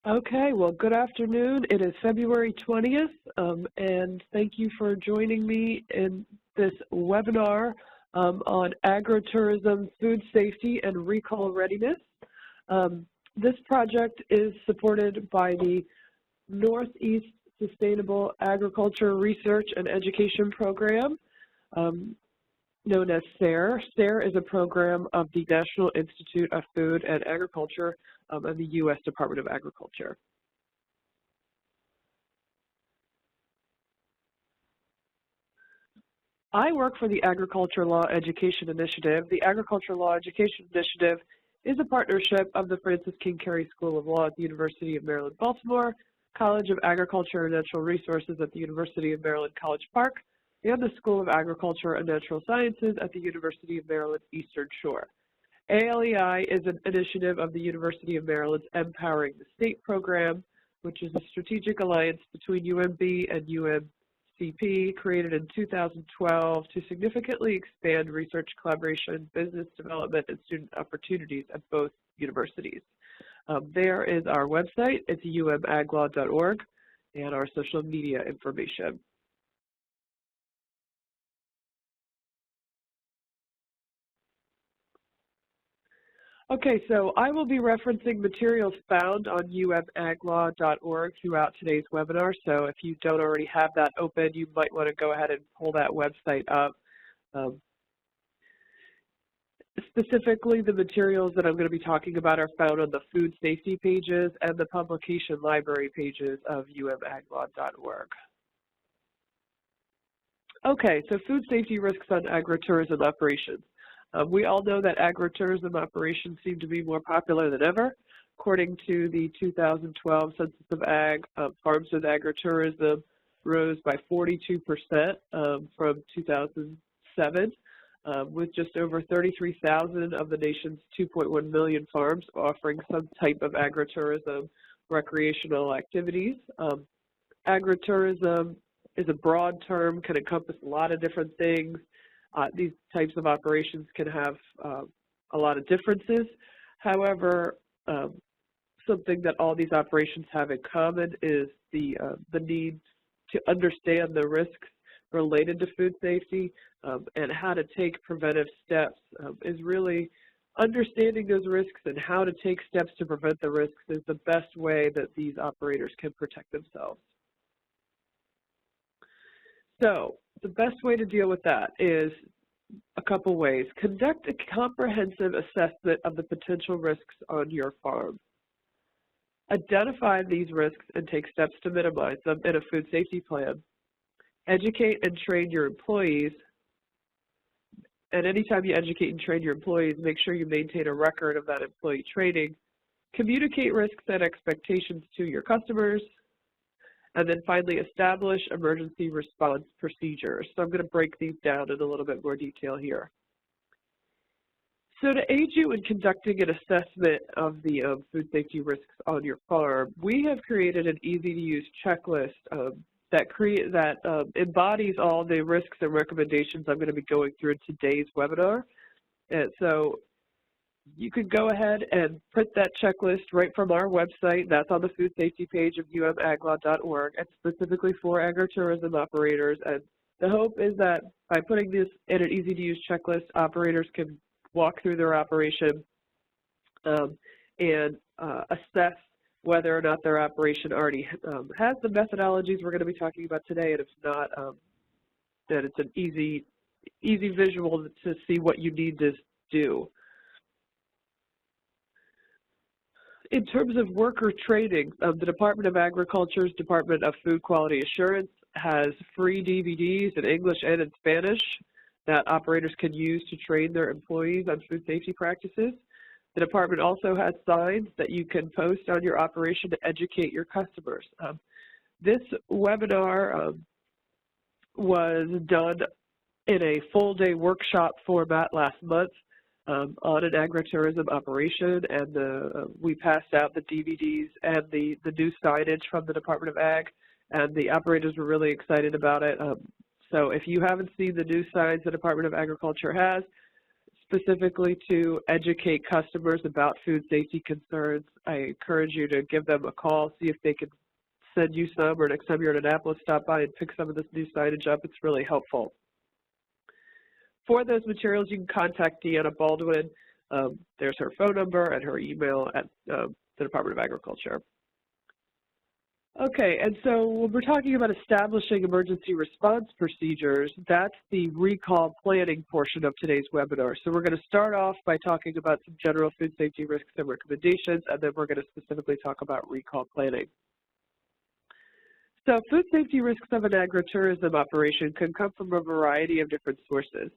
Okay, well, good afternoon. It is February 20th, and thank you for joining me in this webinar on agritourism, food safety, and recall readiness. This project is supported by the Northeast Sustainable Agriculture Research and Education Program, known as SARE. SARE is a program of the National Institute of Food and Agriculture and the U.S. Department of Agriculture. I work for the Agriculture Law Education Initiative. The Agriculture Law Education Initiative is a partnership of the Francis King Carey School of Law at the University of Maryland, Baltimore, College of Agriculture and Natural Resources at the University of Maryland, College Park, and the School of Agriculture and Natural Sciences at the University of Maryland, Eastern Shore. ALEI is an initiative of the University of Maryland's Empowering the State program, which is a strategic alliance between UMB and UMCP created in 2012 to significantly expand research collaboration, business development, and student opportunities at both universities. There is our website. It's umaglaw.org, and our social media information. Okay, so I will be referencing materials found on umaglaw.org throughout today's webinar. So if you don't already have that open, you might want to go ahead and pull that website up. Specifically, the materials that I'm going to be talking about are found on the food safety pages and the publication library pages of umaglaw.org. Okay, so food safety risks on agritourism operations. We all know that agritourism operations seem to be more popular than ever. According to the 2012 Census of Ag, farms with agritourism rose by 42% from 2007, with just over 33,000 of the nation's 2.1 million farms offering some type of agritourism recreational activities. Agritourism is a broad term, can encompass a lot of different things. These types of operations can have a lot of differences. However, something that all these operations have in common is the need to understand the risks related to food safety and how to take preventive steps is really understanding those risks, and how to take steps to prevent the risks is the best way that these operators can protect themselves. So the best way to deal with that is a couple ways. Conduct a comprehensive assessment of the potential risks on your farm. Identify these risks and take steps to minimize them in a food safety plan. Educate and train your employees. And anytime you educate and train your employees, make sure you maintain a record of that employee training. Communicate risks and expectations to your customers. And then finally, establish emergency response procedures. So I'm going to break these down in a little bit more detail here. So to aid you in conducting an assessment of the food safety risks on your farm, we have created an easy-to-use checklist that embodies all the risks and recommendations I'm going to be going through in today's webinar. And so you can go ahead and print that checklist right from our website. That's on the food safety page of umaglaw.org. It's specifically for agritourism operators. And the hope is that by putting this in an easy-to-use checklist, operators can walk through their operation and assess whether or not their operation already has the methodologies we're going to be talking about today. And if not, that it's an easy visual to see what you need to do. In terms of worker training, the Department of Agriculture's Department of Food Quality Assurance has free DVDs in English and in Spanish that operators can use to train their employees on food safety practices. The department also has signs that you can post on your operation to educate your customers. This webinar was done in a full-day workshop format last month on an agritourism operation, and we passed out the DVDs and the new signage from the Department of Ag, and the operators were really excited about it. So if you haven't seen the new signs the Department of Agriculture has, specifically to educate customers about food safety concerns. I encourage you to give them a call, see if they can send you some, or next time you're in Annapolis, stop by and pick some of this new signage up. It's really helpful. For those materials, you can contact Deanna Baldwin. There's her phone number and her email at the Department of Agriculture. Okay, and so when we're talking about establishing emergency response procedures, that's the recall planning portion of today's webinar. So we're going to start off by talking about some general food safety risks and recommendations, and then we're going to specifically talk about recall planning. So food safety risks of an agritourism operation can come from a variety of different sources.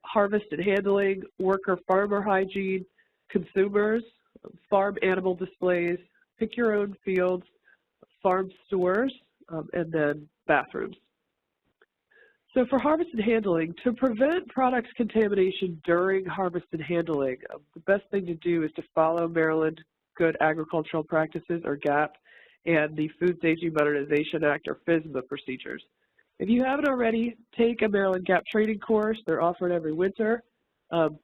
Harvest and handling, worker-farmer hygiene, consumers, farm animal displays, pick your own fields, farm stores, and then bathrooms. So for harvest and handling, to prevent products contamination during harvest and handling, the best thing to do is to follow Maryland Good Agricultural Practices, or GAP, and the Food Safety Modernization Act, or FSMA procedures. If you haven't already, take a Maryland GAP training course. They're offered every winter. And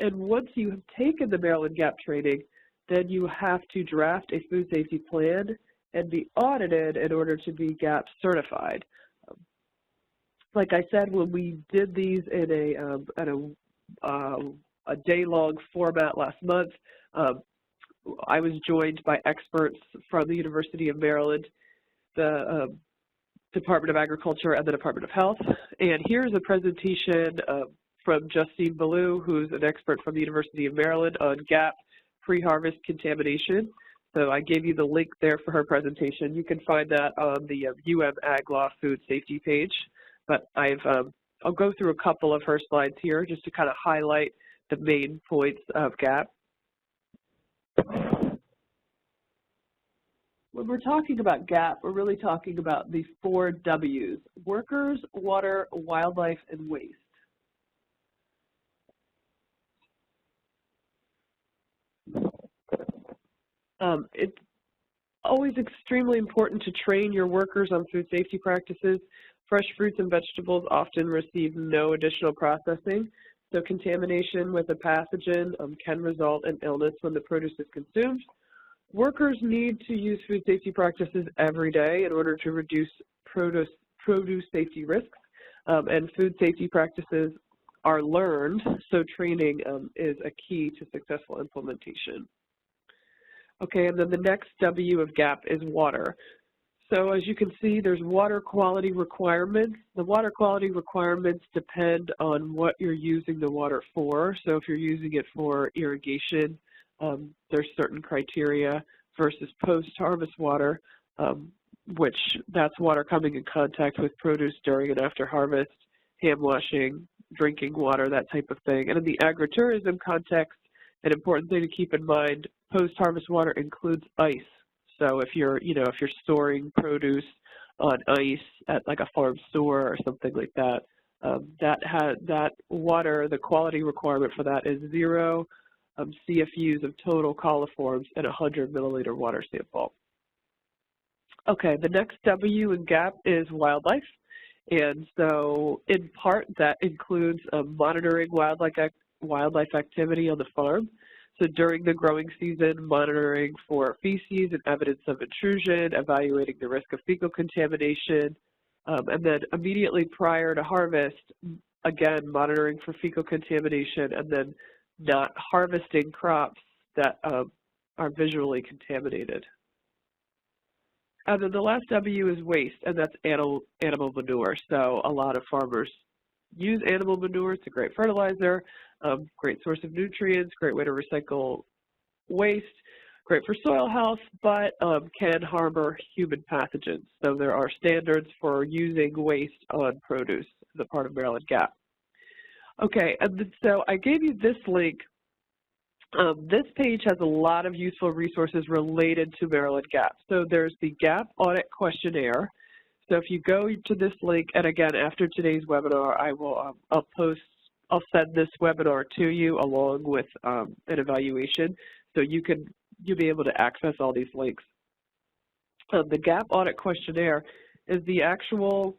once you have taken the Maryland GAP training, then you have to draft a food safety plan and be audited in order to be GAP certified. Like I said, when we did these in a day-long format last month, I was joined by experts from the University of Maryland, the Department of Agriculture, and the Department of Health. And here's a presentation from Justine Ballou, who's an expert from the University of Maryland on GAP pre-harvest contamination. So I gave you the link there for her presentation. You can find that on the Ag Law Food Safety page. But I'll go through a couple of her slides here just to kind of highlight the main points of GAP. When we're talking about GAP, we're really talking about the 4 W's: workers, water, wildlife, and waste. It's always extremely important to train your workers on food safety practices. Fresh fruits and vegetables often receive no additional processing, so contamination with a pathogen can result in illness when the produce is consumed. Workers need to use food safety practices every day in order to reduce produce safety risks, and food safety practices are learned, so training is a key to successful implementation. Okay, and then the next W of GAP is water. So as you can see, there's water quality requirements. The water quality requirements depend on what you're using the water for. So if you're using it for irrigation, there's certain criteria versus post-harvest water, which that's water coming in contact with produce during and after harvest, hand washing, drinking water, that type of thing. And in the agritourism context, an important thing to keep in mind, post-harvest water includes ice. So if you're storing produce on ice at like a farm store or something like that, that water, the quality requirement for that is 0 CFUs of total coliforms in a 100 milliliter water sample. Okay, the next W in GAP is wildlife. And so in part that includes monitoring wildlife activity on the farm. So during the growing season, monitoring for feces and evidence of intrusion, evaluating the risk of fecal contamination, and then immediately prior to harvest, again, monitoring for fecal contamination, and then not harvesting crops that are visually contaminated. And then the last W is waste, and that's animal manure. So a lot of farmers use animal manure. It's a great fertilizer, great source of nutrients, great way to recycle waste, great for soil health, but can harbor human pathogens. So there are standards for using waste on produce as a part of Maryland GAP. Okay, and so I gave you this link. This page has a lot of useful resources related to Maryland GAP. So there's the GAP audit questionnaire. So if you go to this link, and again, after today's webinar, I'll send this webinar to you along with an evaluation, so you'll be able to access all these links. The GAP audit questionnaire is the actual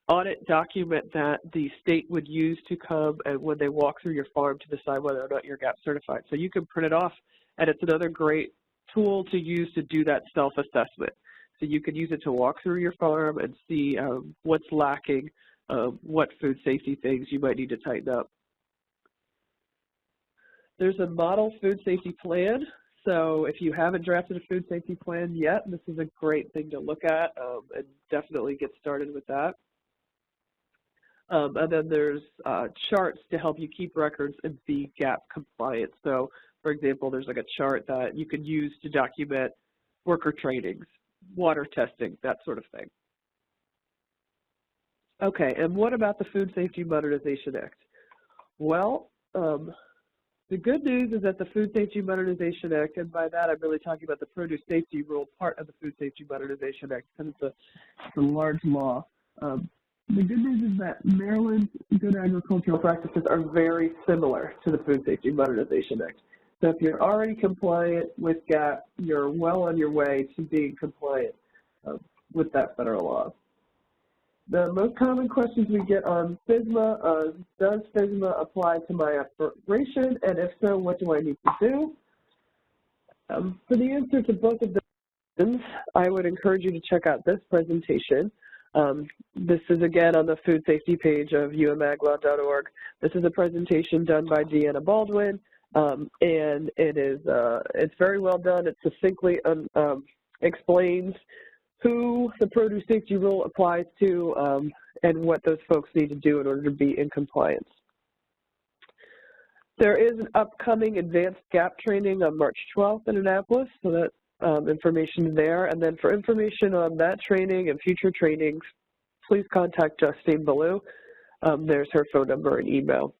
audit document that the state would use to come and when they walk through your farm to decide whether or not you're GAP certified. So you can print it off, and it's another great tool to use to do that self-assessment. So you can use it to walk through your farm and see what's lacking, what food safety things you might need to tighten up. There's a model food safety plan. So if you haven't drafted a food safety plan yet, this is a great thing to look at and definitely get started with that. And then there's charts to help you keep records and be GAP compliant. So for example, there's like a chart that you could use to document worker trainings, water testing, that sort of thing. Okay, and what about the Food Safety Modernization Act? Well, the good news is that the Food Safety Modernization Act, and by that I'm really talking about the Produce Safety Rule part of the Food Safety Modernization Act, because it's a large law. The good news is that Maryland's good agricultural practices are very similar to the Food Safety Modernization Act. So if you're already compliant with GAP, you're well on your way to being compliant with that federal law. The most common questions we get on FSMA, does FSMA apply to my operation, and if so, what do I need to do? For the answer to both of those, I would encourage you to check out this presentation. This is again on the food safety page of umaglot.org. This is a presentation done by Deanna Baldwin, and it's very well done. It succinctly explains who the produce safety rule applies to and what those folks need to do in order to be in compliance. There is an upcoming advanced GAP training on March 12th in Annapolis, so that information there. And then for information on that training and future trainings, please contact Justine Ballou. There's her phone number and email.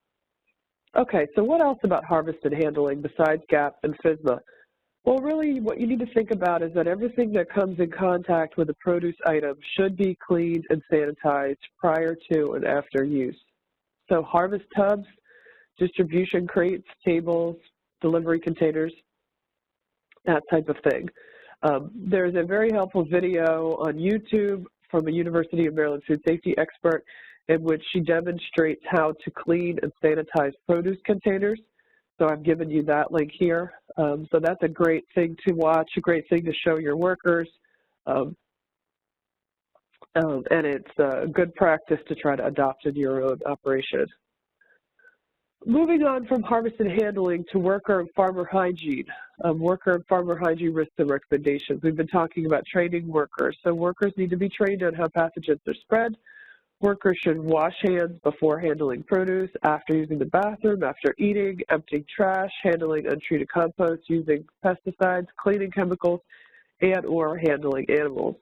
Okay, so what else about harvest and handling besides GAP and FSMA? Well, really what you need to think about is that everything that comes in contact with a produce item should be cleaned and sanitized prior to and after use. So harvest tubs, distribution crates, tables, delivery containers, that type of thing. There's a very helpful video on YouTube from a University of Maryland food safety expert in which she demonstrates how to clean and sanitize produce containers. So I've given you that link here. So that's a great thing to watch, a great thing to show your workers. And it's a good practice to try to adopt in your own operation. Moving on from harvest and handling to worker and farmer hygiene. Worker and farmer hygiene risks and recommendations. We've been talking about training workers. So workers need to be trained on how pathogens are spread. Workers should wash hands before handling produce, after using the bathroom, after eating, emptying trash, handling untreated compost, using pesticides, cleaning chemicals, and or handling animals.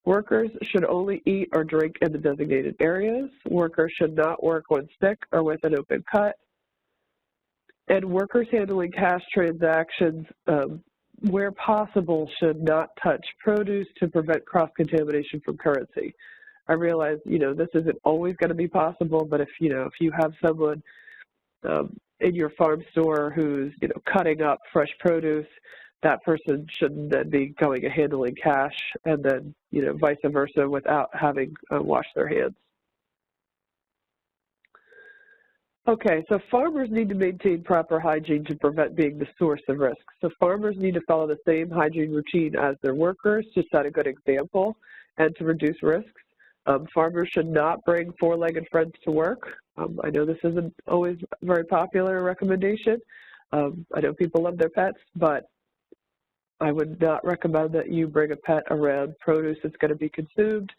Workers should only eat or drink in the designated areas. Workers should not work when sick or with an open cut. And workers handling cash transactions, where possible, should not touch produce to prevent cross-contamination from currency. I realize, this isn't always going to be possible, but if you have someone in your farm store who's, cutting up fresh produce, that person shouldn't then be going and handling cash and then, vice versa without having washed their hands. Okay, so farmers need to maintain proper hygiene to prevent being the source of risk. So farmers need to follow the same hygiene routine as their workers to set a good example and to reduce risks. Farmers should not bring four-legged friends to work. I know this isn't always a very popular recommendation. I know people love their pets, but I would not recommend that you bring a pet around produce that's going to be consumed.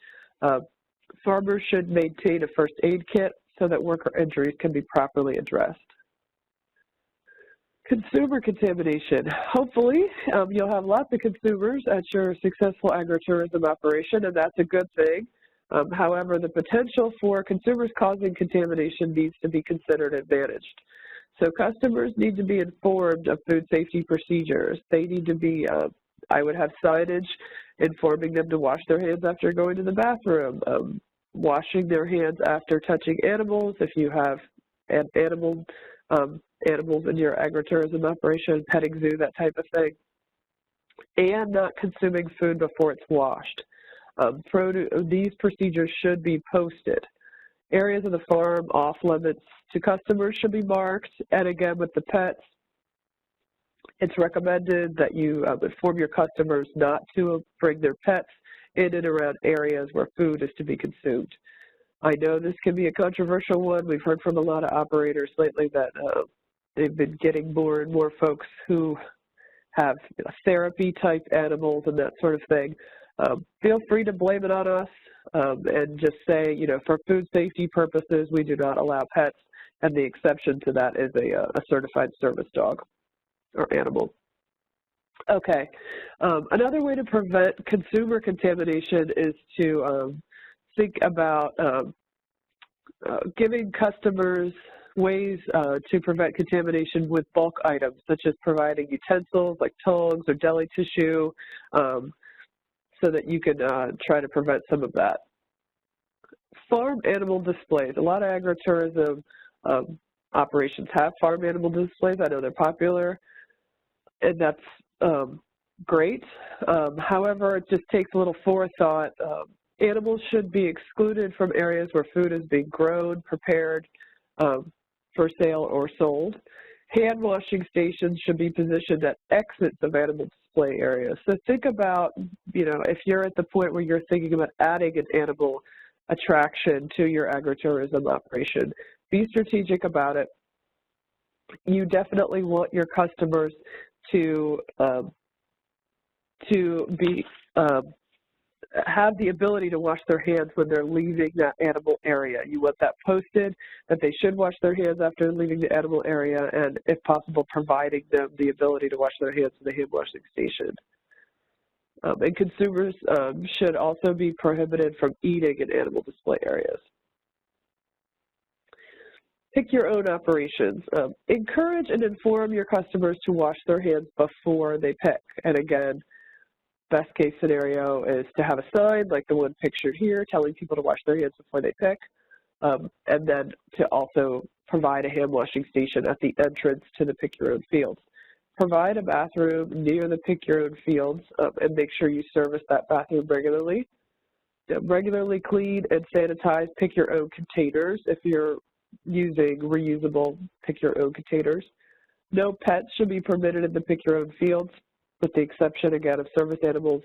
Farmers should maintain a first aid kit so that worker injuries can be properly addressed. Consumer contamination. Hopefully, you'll have lots of consumers at your successful agritourism operation, and that's a good thing. However, the potential for consumers causing contamination needs to be considered and managed. So customers need to be informed of food safety procedures. They need to be, I would have signage informing them to wash their hands after going to the bathroom, washing their hands after touching animals if you have animals in your agritourism operation, petting zoo, that type of thing, and not consuming food before it's washed. These procedures should be posted. Areas of the farm off limits to customers should be marked, and again with the pets, it's recommended that you inform your customers not to bring their pets in and around areas where food is to be consumed. I know this can be a controversial one. We've heard from a lot of operators lately that they've been getting more and more folks who have therapy-type animals and that sort of thing. Feel free to blame it on us and just say, for food safety purposes, we do not allow pets, and the exception to that is a certified service dog or animal. Okay, another way to prevent consumer contamination is to think about giving customers ways to prevent contamination with bulk items, such as providing utensils like tongs or deli tissue, so that you can try to prevent some of that. Farm animal displays. A lot of agritourism operations have farm animal displays. I know they're popular, and that's great. However, it just takes a little forethought. Animals should be excluded from areas where food is being grown, prepared for sale or sold. Hand washing stations should be positioned at exits of animal display areas. So think about, if you're at the point where you're thinking about adding an animal attraction to your agritourism operation, be strategic about it. You definitely want your customers to be have the ability to wash their hands when they're leaving that animal area. You want that posted, that they should wash their hands after leaving the animal area, and if possible, providing them the ability to wash their hands in the hand washing station. And consumers should also be prohibited from eating in animal display areas. Pick your own operations. Encourage and inform your customers to wash their hands before they pick. And again, best case scenario is to have a sign like the one pictured here telling people to wash their hands before they pick, and then to also provide a hand washing station at the entrance to the pick your own fields. Provide a bathroom near the pick your own fields and make sure you service that bathroom regularly. Regularly clean and sanitize pick your own containers if you're using reusable pick your own containers. No pets should be permitted in the pick your own fields, with the exception, again, of service animals.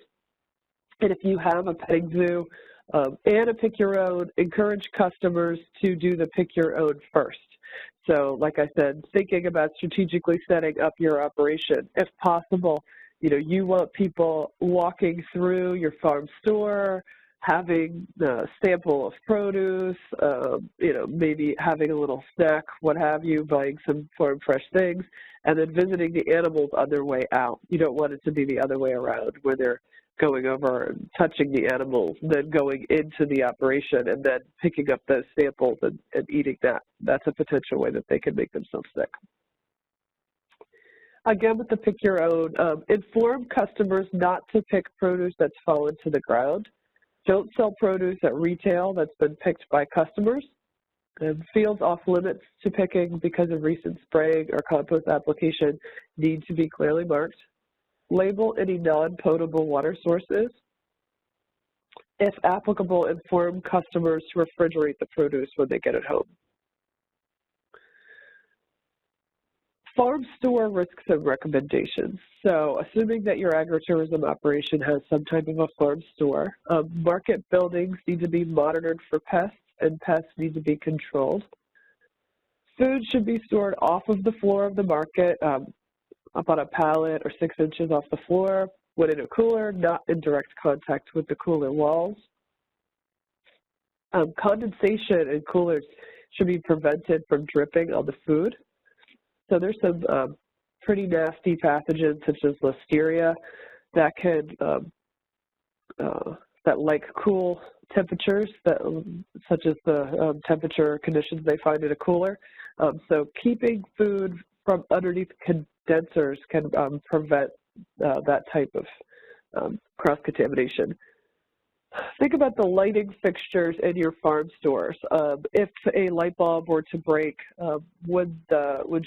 And if you have a petting zoo and a pick your own, encourage customers to do the pick your own first. So, like I said, thinking about strategically setting up your operation. If possible, you want people walking through your farm store, having a sample of produce, maybe having a little snack, what have you, buying some farm fresh things, and then visiting the animals on their way out. You don't want it to be the other way around, where they're going over and touching the animals, then going into the operation and then picking up those samples and eating that. That's a potential way that they can make themselves sick. Again, with the pick your own, inform customers not to pick produce that's fallen to the ground. Don't sell produce at retail that's been picked by customers. And fields off limits to picking because of recent spraying or compost application need to be clearly marked. Label any non-potable water sources. If applicable, inform customers to refrigerate the produce when they get it home. Farm store risks and recommendations. So assuming that your agritourism operation has some type of a farm store, market buildings need to be monitored for pests, and pests need to be controlled. Food should be stored off of the floor of the market, up on a pallet or 6 inches off the floor, when in a cooler, not in direct contact with the cooler walls. Condensation in coolers should be prevented from dripping on the food. So there's some pretty nasty pathogens such as Listeria that can that like cool temperatures, such as the temperature conditions they find in a cooler. So keeping food from underneath condensers can prevent that type of cross-contamination. Think about the lighting fixtures in your farm stores. If a light bulb were to break, would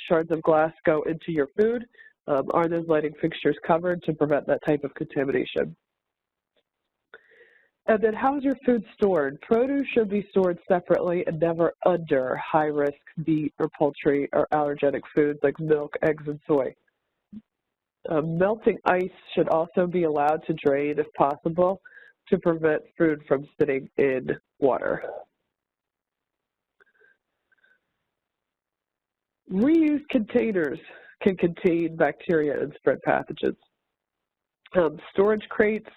shards of glass go into your food? Are those lighting fixtures covered to prevent that type of contamination? And then how is your food stored? Produce should be stored separately and never under high-risk meat or poultry or allergenic foods like milk, eggs, and soy. Melting ice should also be allowed to drain if possible to prevent food from sitting in water. Reused containers can contain bacteria and spread pathogens. Storage crates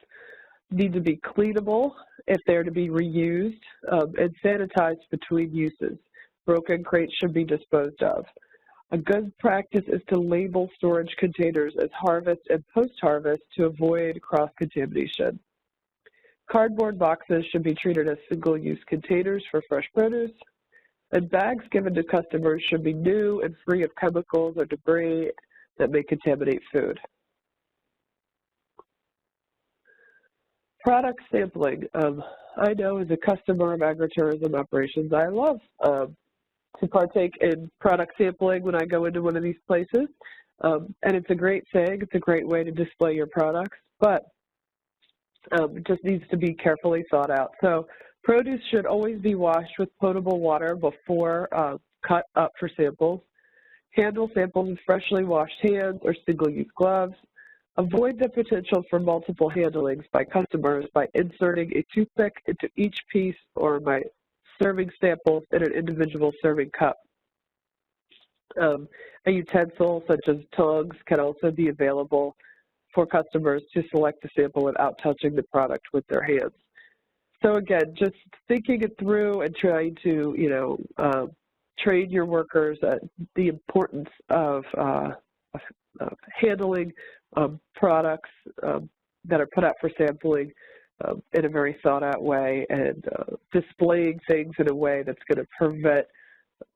need to be cleanable if they're to be reused and sanitized between uses. Broken crates should be disposed of. A good practice is to label storage containers as harvest and post-harvest to avoid cross-contamination. Cardboard boxes should be treated as single-use containers for fresh produce, and bags given to customers should be new and free of chemicals or debris that may contaminate food. Product sampling. I know as a customer of agritourism operations, I love to partake in product sampling when I go into one of these places. And it's a great thing. It's a great way to display your products, but it just needs to be carefully thought out. So produce should always be washed with potable water before cut up for samples. Handle samples with freshly washed hands or single-use gloves. Avoid the potential for multiple handlings by customers by inserting a toothpick into each piece or by serving samples in an individual serving cup. A utensil such as tongs can also be available for customers to select the sample without touching the product with their hands. So again, just thinking it through and trying to, train your workers the importance of handling products that are put out for sampling in a very thought-out way and displaying things in a way that's going to prevent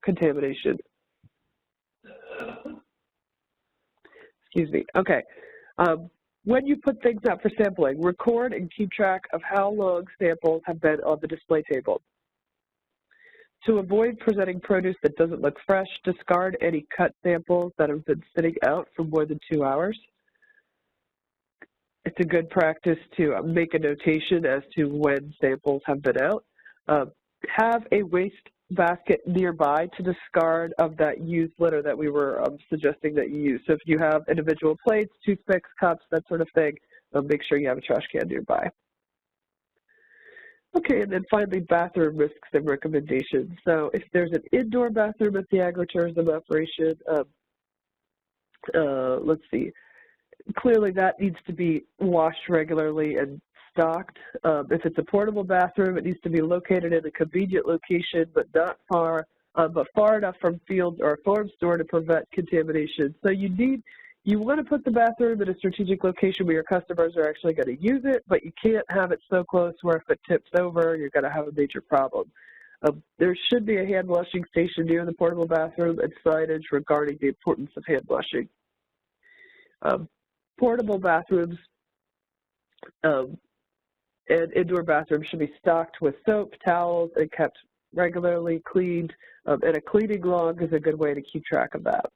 contamination. Excuse me. Okay. When you put things out for sampling, record and keep track of how long samples have been on the display table. To avoid presenting produce that doesn't look fresh, discard any cut samples that have been sitting out for more than 2 hours. It's a good practice to make a notation as to when samples have been out. Have a waste basket nearby to discard of that used litter that we were suggesting that you use. So if you have individual plates, toothpicks, cups, that sort of thing, make sure you have a trash can nearby. Okay, and then finally, bathroom risks and recommendations. So if there's an indoor bathroom at the agritourism operation, let's see, clearly that needs to be washed regularly and stocked. If it's a portable bathroom, it needs to be located in a convenient location, but not far, but far enough from fields or a farm store to prevent contamination. So you want to put the bathroom in a strategic location where your customers are actually going to use it, but you can't have it so close where if it tips over, you're going to have a major problem. There should be a hand washing station near the portable bathroom and signage regarding the importance of hand washing. Portable bathrooms and indoor bathrooms should be stocked with soap, towels, and kept regularly cleaned, and a cleaning log is a good way to keep track of that.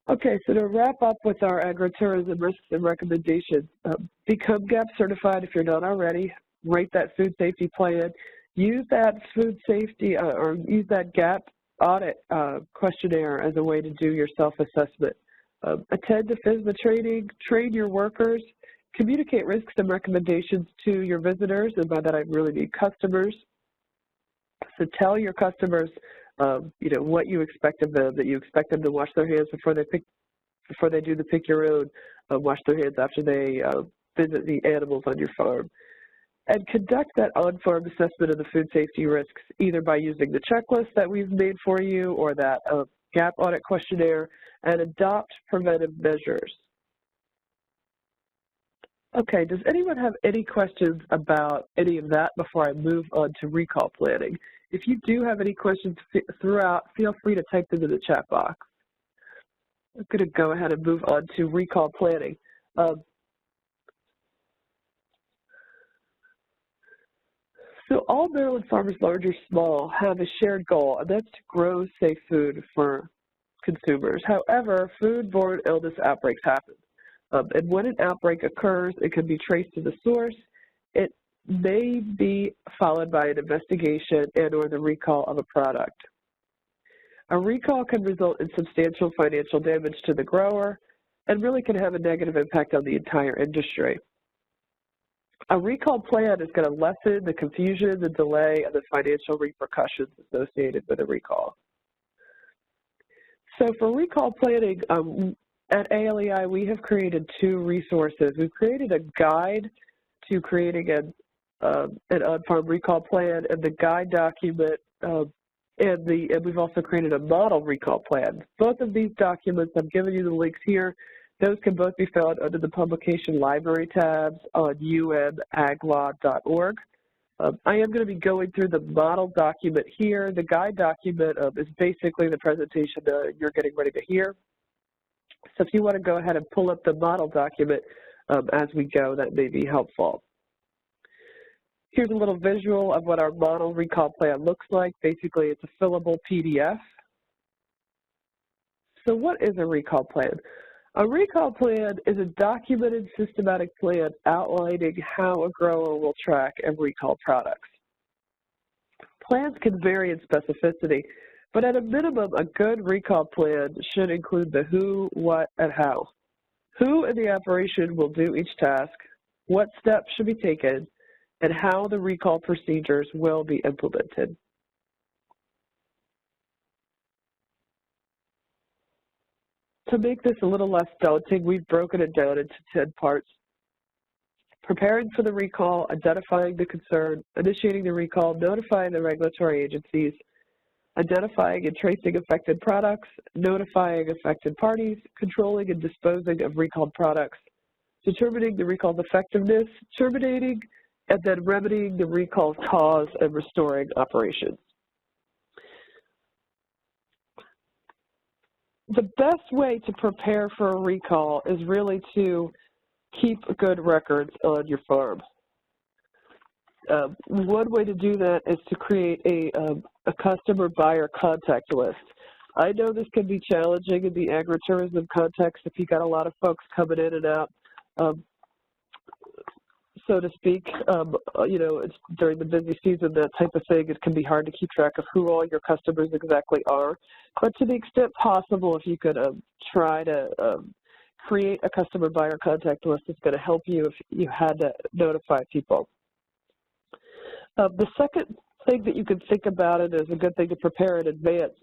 Okay, so to wrap up with our agritourism risks and recommendations, become GAP certified if you're not already, rate that food safety plan, use that food safety or use that GAP audit questionnaire as a way to do your self-assessment. Attend to FSMA training, train your workers, communicate risks and recommendations to your visitors, and by that I really mean customers. So tell your customers what you expect of them, that you expect them to wash their hands before they do the pick your own, wash their hands after they visit the animals on your farm. And conduct that on-farm assessment of the food safety risks either by using the checklist that we've made for you or that GAP audit questionnaire, and adopt preventive measures. Okay, does anyone have any questions about any of that before I move on to recall planning? If you do have any questions throughout, feel free to type them in the chat box. I'm going to go ahead and move on to recall planning. So all Maryland farmers, large or small, have a shared goal, and that's to grow safe food for consumers. However, foodborne illness outbreaks happen. And when an outbreak occurs, it can be traced to the source. It may be followed by an investigation and or the recall of a product. A recall can result in substantial financial damage to the grower and really can have a negative impact on the entire industry. A recall plan is going to lessen the confusion, the delay, and the financial repercussions associated with a recall. So for recall planning, at ALEI, we have created 2 resources. We've created a guide to creating an on-farm recall plan and the guide document, and we've also created a model recall plan. Both of these documents, I've given you the links here. Those can both be found under the publication library tabs on umaglot.org. I am going to be going through the model document here. The guide document is basically the presentation you're getting ready to hear. So if you want to go ahead and pull up the model document as we go, that may be helpful. Here's a little visual of what our model recall plan looks like. Basically, it's a fillable PDF. So what is a recall plan? A recall plan is a documented systematic plan outlining how a grower will track and recall products. Plans can vary in specificity, but at a minimum, a good recall plan should include the who, what, and how. Who in the operation will do each task, what steps should be taken, and how the recall procedures will be implemented. To make this a little less daunting, we've broken it down into 10 parts. Preparing for the recall, identifying the concern, initiating the recall, notifying the regulatory agencies, identifying and tracing affected products, notifying affected parties, controlling and disposing of recalled products, determining the recall's effectiveness, terminating, and then remedying the recall's cause and restoring operations. The best way to prepare for a recall is really to keep good records on your farm. One way to do that is to create a customer buyer contact list. I know this can be challenging in the agritourism context if you got a lot of folks coming in and out, so to speak. You know, it's during the busy season, that type of thing. It can be hard to keep track of who all your customers exactly are. But to the extent possible, if you could try to create a customer buyer contact list, it's going to help you if you had to notify people. The second thing that you can think about, it is a good thing to prepare in advance,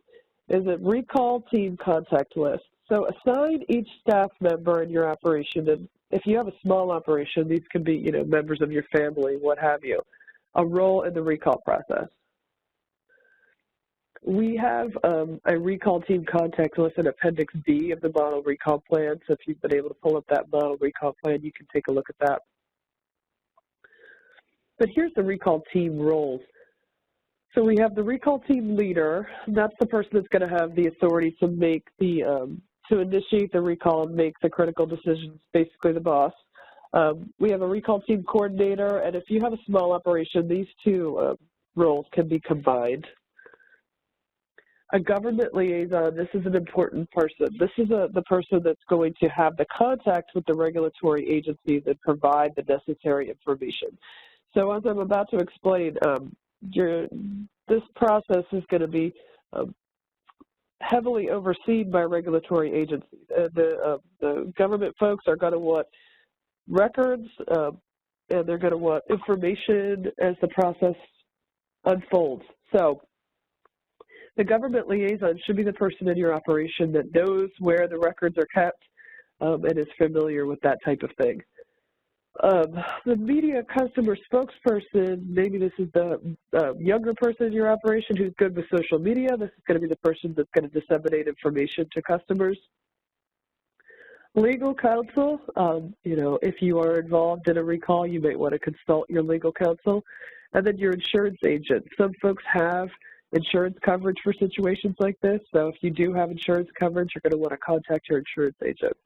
is a recall team contact list. So assign each staff member in your operation, and if you have a small operation, these can be, you know, members of your family, what have you, a role in the recall process. We have a recall team contact list in Appendix B of the model recall plan, so if you've been able to pull up that model recall plan, you can take a look at that. But here's the recall team roles. So we have the recall team leader. That's the person that's going to have the authority to make the to initiate the recall and make the critical decisions, basically the boss. We have a recall team coordinator, and if you have a small operation, these 2 roles can be combined. A government liaison, this is an important person. This is the person that's going to have the contact with the regulatory agencies and provide the necessary information. So as I'm about to explain, this process is going to be heavily overseen by regulatory agencies. The government folks are going to want records, and they're going to want information as the process unfolds. So the government liaison should be the person in your operation that knows where the records are kept and is familiar with that type of thing. The media customer spokesperson, maybe this is the younger person in your operation who's good with social media. This is going to be the person that's going to disseminate information to customers. Legal counsel, you know, if you are involved in a recall, you might want to consult your legal counsel. And then your insurance agent. Some folks have insurance coverage for situations like this, so if you do have insurance coverage, you're going to want to contact your insurance agent.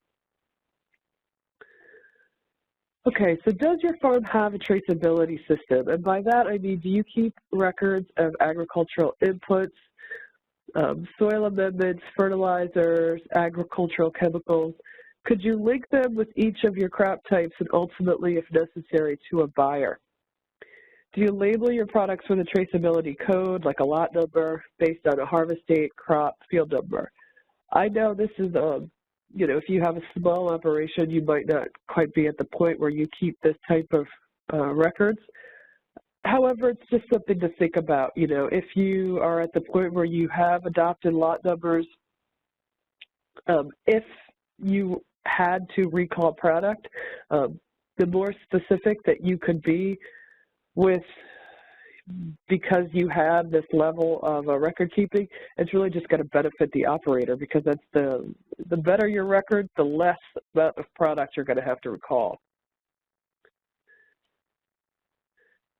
Okay, so does your farm have a traceability system? And by that I mean, do you keep records of agricultural inputs, soil amendments, fertilizers, agricultural chemicals. Could you link them with each of your crop types and ultimately, if necessary, to a buyer? Do you label your products with a traceability code, like a lot number, based on a harvest date, crop, field number? I know this is, if you have a small operation, you might not quite be at the point where you keep this type of records. However, it's just something to think about. If you are at the point where you have adopted lot numbers, if you had to recall product, the more specific that you could be with, because you have this level of record keeping, it's really just going to benefit the operator, because that's the better your record, the less amount of product you're going to have to recall.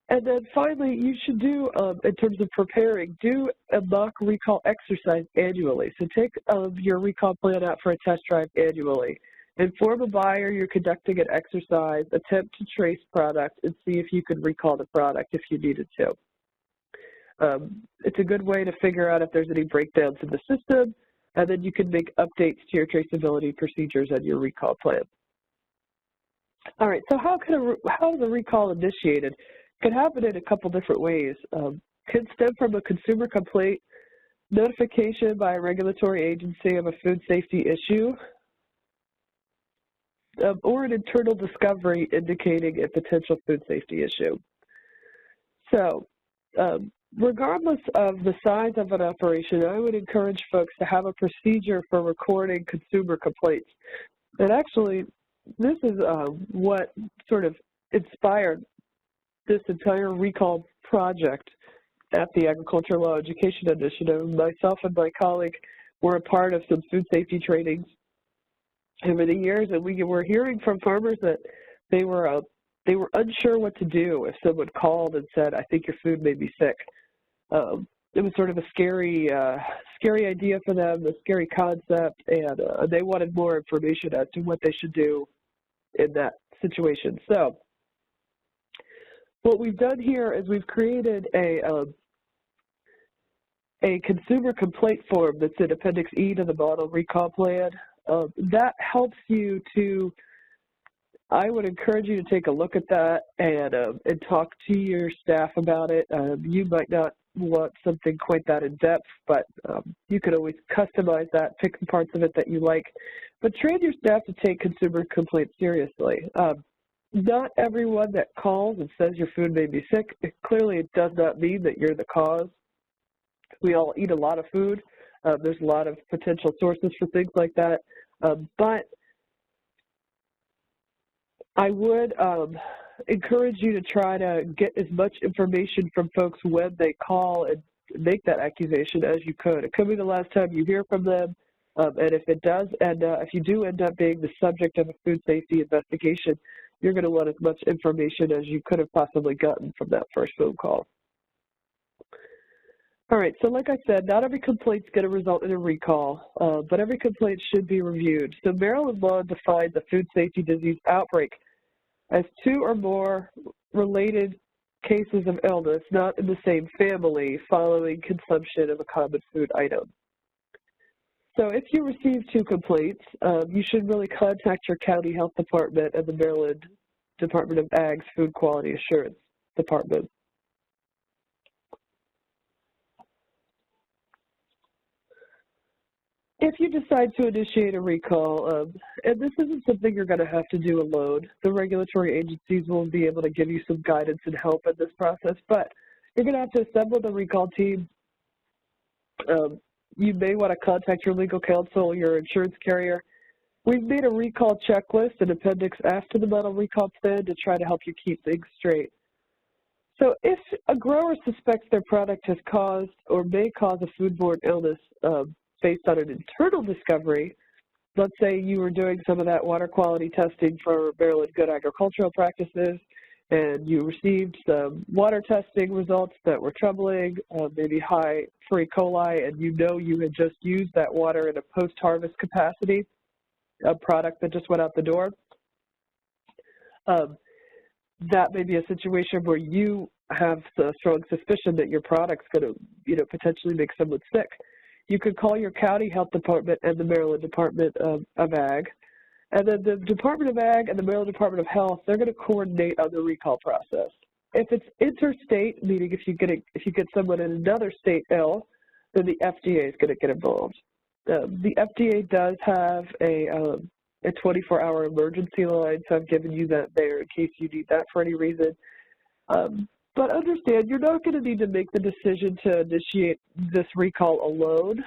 And then finally, you should do, in terms of preparing, do a mock recall exercise annually. So take your recall plan out for a test drive annually. Inform a buyer you're conducting an exercise, attempt to trace product, and see if you can recall the product if you needed to. It's a good way to figure out if there's any breakdowns in the system, and then you can make updates to your traceability procedures and your recall plan. All right, so how is a recall initiated? It can happen in a couple different ways. Could stem from a consumer complaint, notification by a regulatory agency of a food safety issue, or an internal discovery indicating a potential food safety issue. So, regardless of the size of an operation, I would encourage folks to have a procedure for recording consumer complaints. And actually, this is what sort of inspired this entire recall project at the Agricultural Law Education Initiative. Myself and my colleague were a part of some food safety trainings over the years, and we were hearing from farmers that they were unsure what to do if someone called and said, "I think your food may be sick." It was sort of a scary idea for them, a scary concept, and they wanted more information as to what they should do in that situation. So what we've done here is we've created a consumer complaint form that's in Appendix E to the model recall plan. That helps you to, I would encourage you to take a look at that and talk to your staff about it. You might not want something quite that in-depth, but you could always customize that, pick the parts of it that you like. But train your staff to take consumer complaints seriously. Not everyone that calls and says your food may be sick, clearly it does not mean that you're the cause. We all eat a lot of food. There's a lot of potential sources for things like that. But I would encourage you to try to get as much information from folks when they call and make that accusation as you could. It could be the last time you hear from them, and if it does, and if you do end up being the subject of a food safety investigation, you're going to want as much information as you could have possibly gotten from that first phone call. All right, so like I said, not every complaint is going to result in a recall, but every complaint should be reviewed. So Maryland law defines a food safety disease outbreak as two or more related cases of illness not in the same family following consumption of a common food item. So if you receive two complaints, you should really contact your county health department and the Maryland Department of Ag's Food Quality Assurance Department. If you decide to initiate a recall, and this isn't something you're going to have to do alone, the regulatory agencies will be able to give you some guidance and help in this process, but you're going to have to assemble the recall team. You may want to contact your legal counsel, your insurance carrier. We've made a recall checklist in Appendix F to the model recall plan to try to help you keep things straight. So if a grower suspects their product has caused or may cause a foodborne illness based on an internal discovery, let's say you were doing some of that water quality testing for Maryland Good Agricultural Practices, and you received some water testing results that were troubling, maybe high for E. coli, and you know you had just used that water in a post-harvest capacity, a product that just went out the door. That may be a situation where you have a strong suspicion that your product's going to, potentially make someone sick. You could call your county health department and the Maryland Department of Ag. And then the Department of Ag and the Maryland Department of Health, they're going to coordinate on the recall process. If it's interstate, meaning if you get someone in another state ill, then the FDA is going to get involved. The FDA does have a 24-hour emergency line, so I've given you that there in case you need that for any reason. But understand, you're not going to need to make the decision to initiate this recall alone.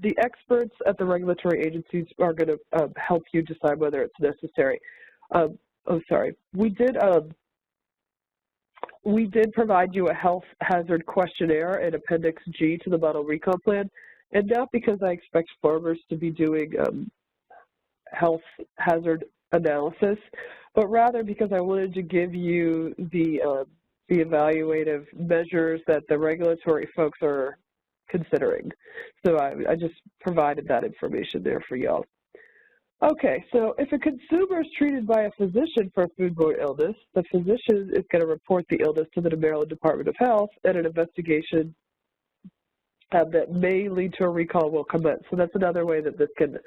The experts at the regulatory agencies are going to help you decide whether it's necessary. We did provide you a health hazard questionnaire in Appendix G to the model recall plan, and not because I expect farmers to be doing health hazard analysis, but rather because I wanted to give you the evaluative measures that the regulatory folks are considering. So I just provided that information there for y'all. Okay, so if a consumer is treated by a physician for a foodborne illness, the physician is going to report the illness to the Maryland Department of Health, and an investigation that may lead to a recall will commence. So that's another way that this can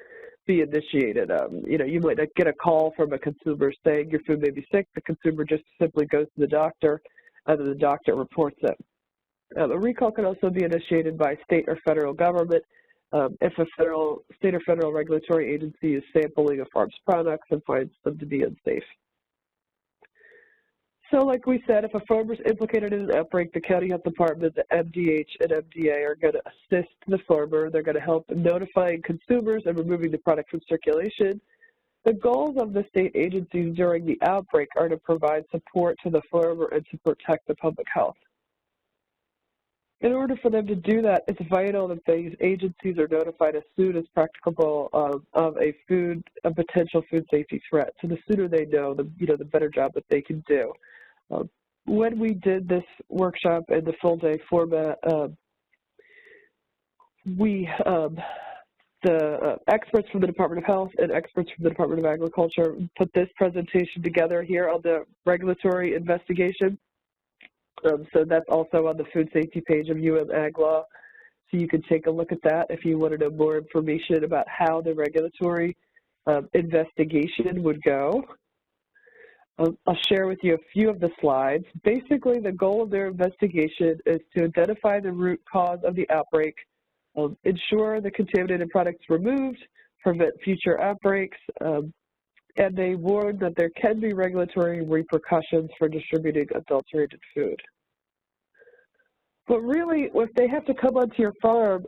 be initiated. You might get a call from a consumer saying your food may be sick. The consumer just simply goes to the doctor, and then the doctor reports it. A recall can also be initiated by state or federal government if a state or federal regulatory agency is sampling a farm's products and finds them to be unsafe. So like we said, if a farmer is implicated in an outbreak, the county health department, the MDH, and MDA are going to assist the farmer. They're going to help in notifying consumers and removing the product from circulation. The goals of the state agencies during the outbreak are to provide support to the farmer and to protect the public health. In order for them to do that, it's vital that these agencies are notified as soon as practicable of a potential food safety threat. So the sooner they know, the better job that they can do. When we did this workshop in the full-day format, the experts from the Department of Health and experts from the Department of Agriculture put this presentation together here on the regulatory investigation. So that's also on the food safety page of Ag Law. So you can take a look at that if you want to know more information about how the regulatory investigation would go. I'll share with you a few of the slides. Basically, the goal of their investigation is to identify the root cause of the outbreak, ensure the contaminated products removed, prevent future outbreaks, and they warn that there can be regulatory repercussions for distributing adulterated food. But really, if they have to come onto your farm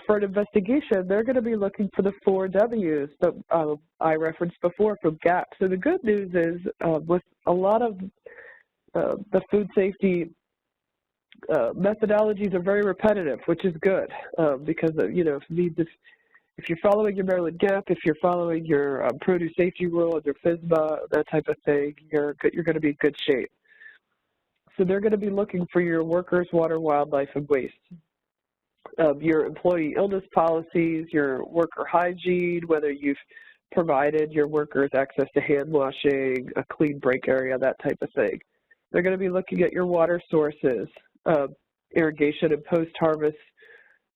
for an investigation, they're going to be looking for the 4 W's that I referenced before from GAP. So the good news is with a lot of the food safety methodologies are very repetitive, which is good because if you're following your Maryland GAP, if you're following your produce safety rule and your FSMA, that type of thing, you're going to be in good shape. So they're going to be looking for your workers, water, wildlife, and waste. Your employee illness policies, your worker hygiene, whether you've provided your workers access to hand washing, a clean break area, that type of thing. They're going to be looking at your water sources, irrigation and post-harvest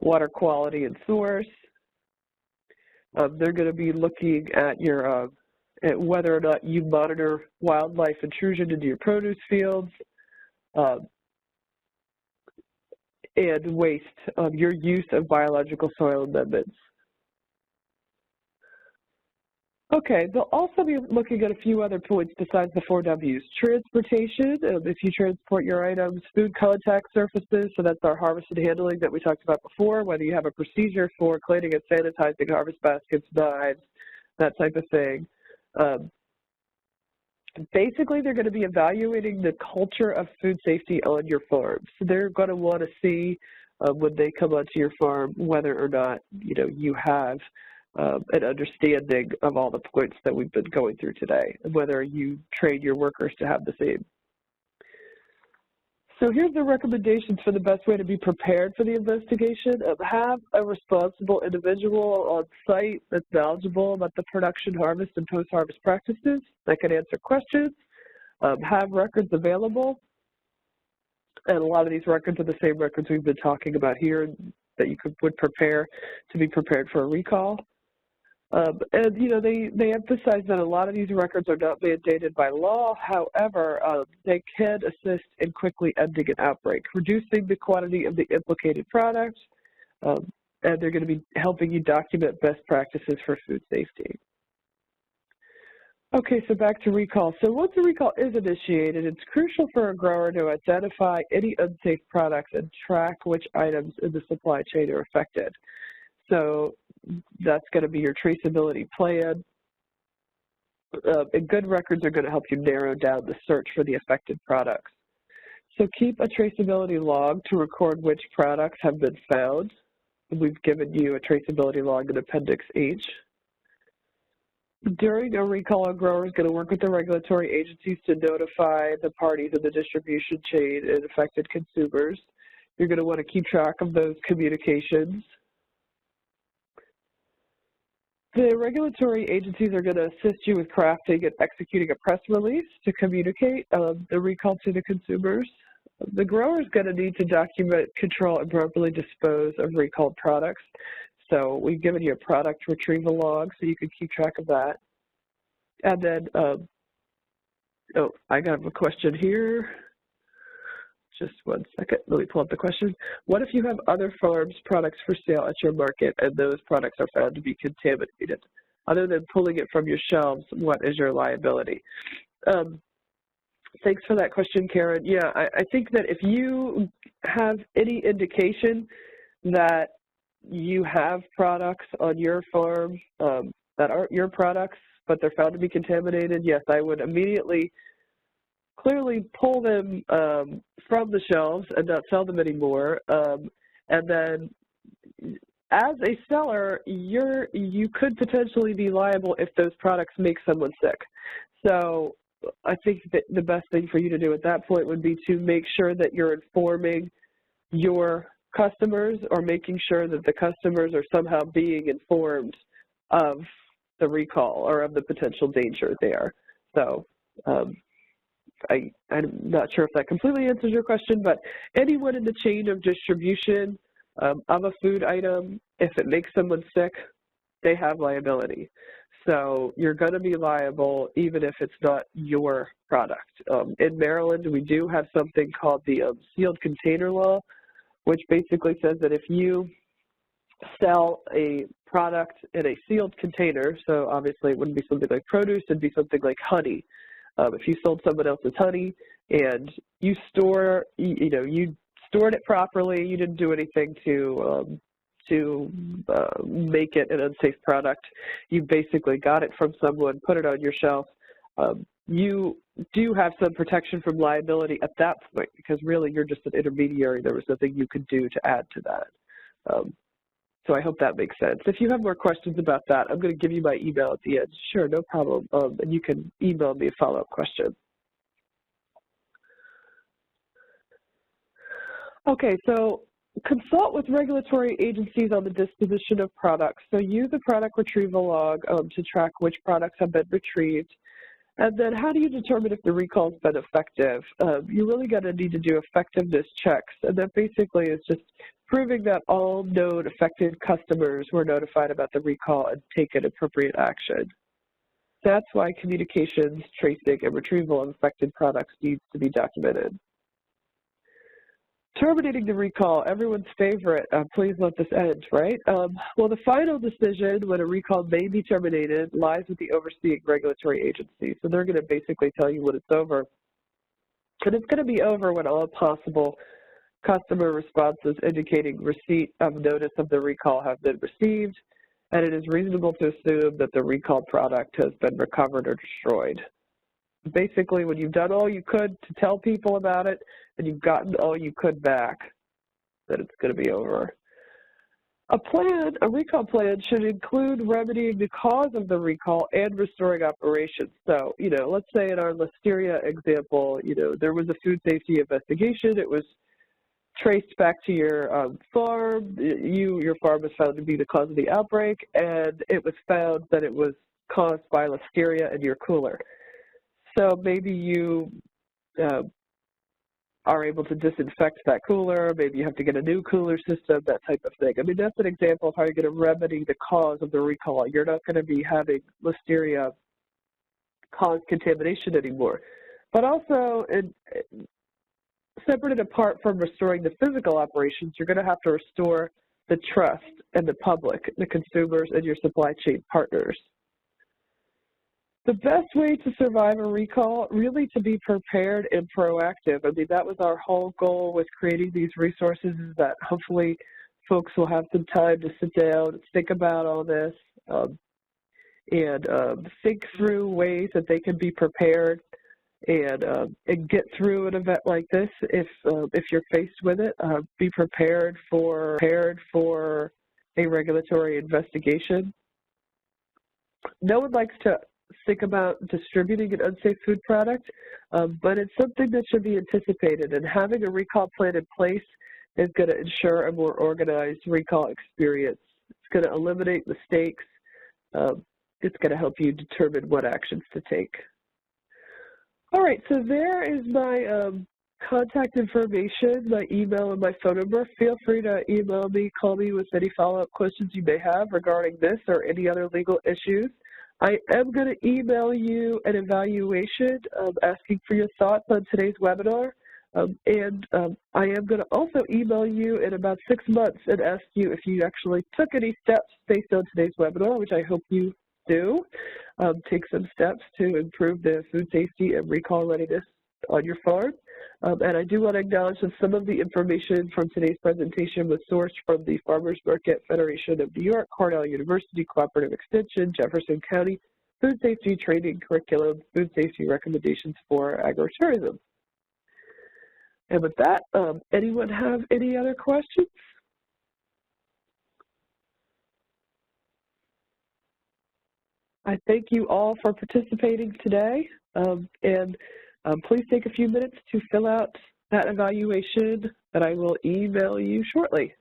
water quality and source. They're going to be looking at your at whether or not you monitor wildlife intrusion into your produce fields, and waste, your use of biological soil amendments. Okay, they'll also be looking at a few other points besides the 4 W's. Transportation, if you transport your items, food contact surfaces, so that's our harvest and handling that we talked about before, whether you have a procedure for cleaning and sanitizing harvest baskets, knives, that type of thing. Basically, they're going to be evaluating the culture of food safety on your farm. So they're going to want to see when they come onto your farm whether or not you have an understanding of all the points that we've been going through today, and whether you train your workers to have the same. So here's the recommendations for the best way to be prepared for the investigation. Have a responsible individual on site that's knowledgeable about the production, harvest, and post-harvest practices that can answer questions. Have records available. And a lot of these records are the same records we've been talking about here. that you would prepare to be prepared for a recall. And, you know, they emphasize that a lot of these records are not mandated by law. However, they can assist in quickly ending an outbreak, reducing the quantity of the implicated product, and they're going to be helping you document best practices for food safety. Okay, so back to recall. So once a recall is initiated, it's crucial for a grower to identify any unsafe products and track which items in the supply chain are affected. So that's going to be your traceability plan. And good records are going to help you narrow down the search for the affected products. So keep a traceability log to record which products have been found. We've given you a traceability log in Appendix H. During a recall, a grower is going to work with the regulatory agencies to notify the parties in the distribution chain and affected consumers. You're going to want to keep track of those communications. The regulatory agencies are going to assist you with crafting and executing a press release to communicate the recall to the consumers. The grower is going to need to document, control, and properly dispose of recalled products. So we've given you a product retrieval log so you can keep track of that. And then, oh, I got a question here. Just 1 second, let me pull up the question. What if you have other farms' products for sale at your market and those products are found to be contaminated? Other than pulling it from your shelves, what is your liability? Thanks for that question, Karen. Yeah, I think that if you have any indication that you have products on your farm that aren't your products, but they're found to be contaminated, yes, I would immediately clearly pull them from the shelves and not sell them anymore. And then as a seller, you could potentially be liable if those products make someone sick. So I think that the best thing for you to do at that point would be to make sure that you're informing your customers or making sure that the customers are somehow being informed of the recall or of the potential danger there. So I'm not sure if that completely answers your question, but anyone in the chain of distribution of a food item, if it makes someone sick, they have liability. So you're going to be liable even if it's not your product. In Maryland, we do have something called the sealed container law, which basically says that if you sell a product in a sealed container, so obviously it wouldn't be something like produce, it'd be something like honey. If you sold someone else's honey and you stored it properly, you didn't do anything to make it an unsafe product, you basically got it from someone, put it on your shelf, you do have some protection from liability at that point because really you're just an intermediary. There was nothing you could do to add to that. So I hope that makes sense. If you have more questions about that, I'm going to give you my email at the end. Sure, no problem. And you can email me a follow-up question. Okay, so consult with regulatory agencies on the disposition of products. So use a product retrieval log to track which products have been retrieved. And then how do you determine if the recall has been effective? You're really going to need to do effectiveness checks. And that basically is just proving that all known affected customers were notified about the recall and taken appropriate action. That's why communications, tracing, and retrieval of affected products needs to be documented. Terminating the recall, everyone's favorite, please let this end, right? Well, the final decision when a recall may be terminated lies with the overseeing regulatory agency. So they're going to basically tell you when it's over. And it's going to be over when all possible customer responses indicating receipt of notice of the recall have been received, and it is reasonable to assume that the recalled product has been recovered or destroyed. Basically, when you've done all you could to tell people about it and you've gotten all you could back, then it's going to be over. A recall plan should include remedying the cause of the recall and restoring operations. So, let's say in our listeria example, there was a food safety investigation. It was traced back to your farm. Your farm was found to be the cause of the outbreak, and it was found that it was caused by listeria in your cooler. So maybe you are able to disinfect that cooler. Maybe you have to get a new cooler system, that type of thing. I mean, that's an example of how you're going to remedy the cause of the recall. You're not going to be having Listeria cause contamination anymore. But also, separate and apart from restoring the physical operations, you're going to have to restore the trust in the public, the consumers, and your supply chain partners. The best way to survive a recall, really to be prepared and proactive. I mean, that was our whole goal with creating these resources, is that hopefully folks will have some time to sit down and think about all this and think through ways that they can be prepared and get through an event like this if you're faced with it. Be prepared for a regulatory investigation. No one likes to think about distributing an unsafe food product, but it's something that should be anticipated, and having a recall plan in place is going to ensure a more organized recall experience. It's going to eliminate mistakes. It's going to help you determine what actions to take. All right, so there is my contact information, my email, and my phone number. Feel free to email me, call me with any follow-up questions you may have regarding this or any other legal issues. I am going to email you an evaluation asking for your thoughts on today's webinar, and I am going to also email you in about 6 months and ask you if you actually took any steps based on today's webinar, which I hope you do. Take some steps to improve the food safety and recall readiness on your farm. And I do want to acknowledge that some of the information from today's presentation was sourced from the Farmers Market Federation of New York, Cornell University Cooperative Extension, Jefferson County Food Safety Training Curriculum, Food Safety Recommendations for Agritourism. And with that, anyone have any other questions? I thank you all for participating today, and please take a few minutes to fill out that evaluation that I will email you shortly.